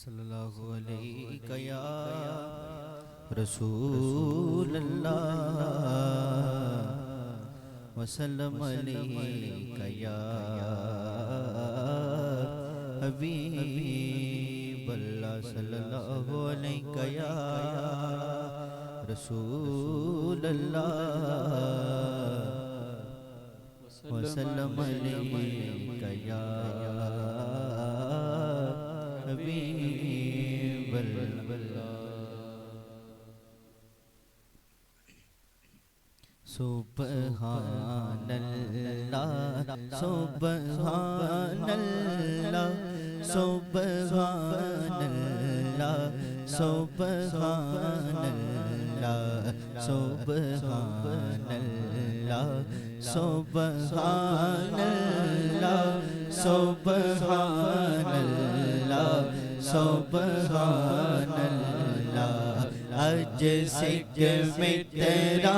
صلی اللہ علیہ یا رسول اللہ وسلم علیہ یا حبیب اللہ صلی اللہ علیہ یا رسول اللہ وسلم علیہ یا حبیب اللہ سبحان اللہ سبحان اللہ سبحان اللہ سبحان اللہ سبحان اللہ سبحان اللہ سبحان اللہ سبحان اللہ اج سکھ میں تیرا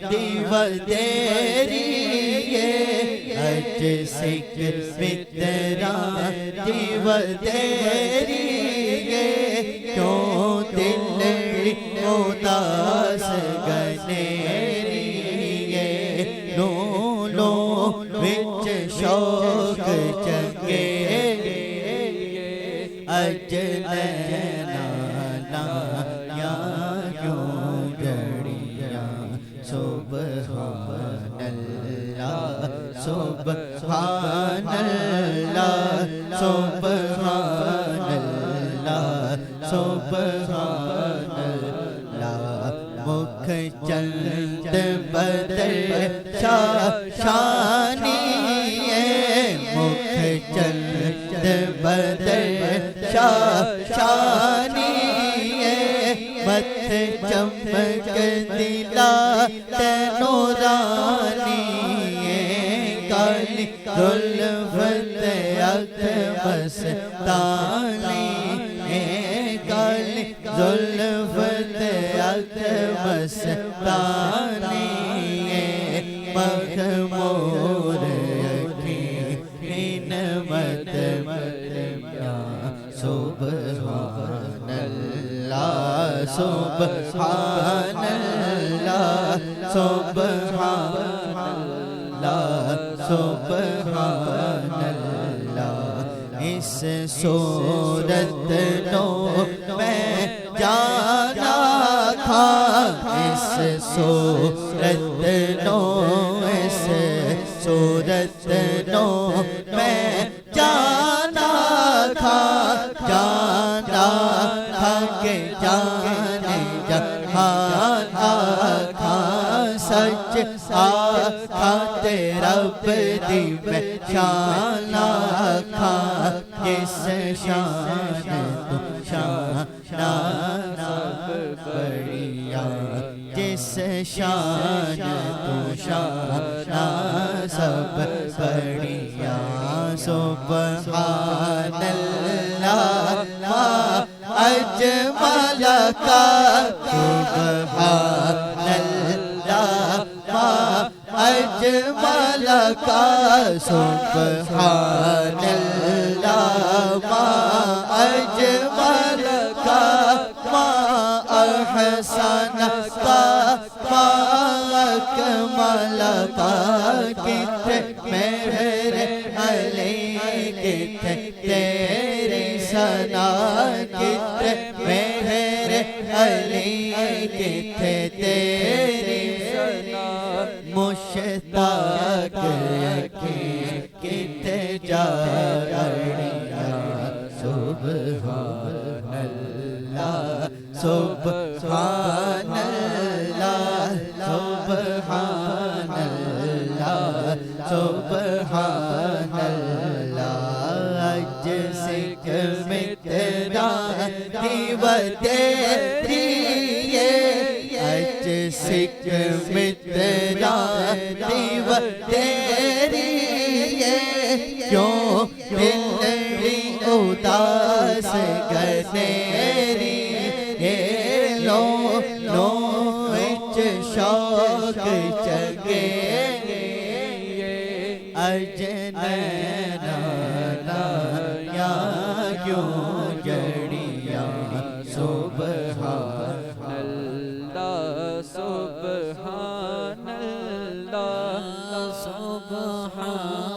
دیو تیری اج سکھ میں تیرا دیو تیری کیوں دل اداس گنیری لو لو وچ شوق چنگے اج نینا لایا کیوں جڑیاں سبحان اللہ سبحان اللہ سبحان اللہ سبحان اللہ مکھ چند بدر شانی مکھ چند بدر شانی مت چمک دلا نورانی کالی زلفت اکھ مستانی کالی زلفت اکھ مستانی مخمور اکھیں نمت سبحان اللہ سبحان اللہ سبحان اللہ سبحان اللہ اس صورت نو میں جانا تھا اس صورت نو اس صورت نو میں جانا تھا جانا تھا کہ جانے جہان آکھا سچ آکھا تیرا بدی میں شان آکھا جس شان تو شان بڑھیا جس شان تو شان سب بڑھیا سبحان اللہ اجمل کا سبحان اللہ اجمل کا سبحان اللہ اجمل کا احسن کا اکمل کا کتنے میرے علی کتنے تیری ثنا کتنے میرے علی کتنے تیری ثنا مشتاق یقین کتنے جاڑیاں سبحان اللہ سبحان اللہ سبحان اللہ سبحان اللہ اج سکھ میں تیرا دیو تیری اج سکھ میں تیرا دیو تیری کیوں دل اداس گنیری لو لو وچ شوق چنگے اج نینا لایا کیوں جڑی اللہ سبحان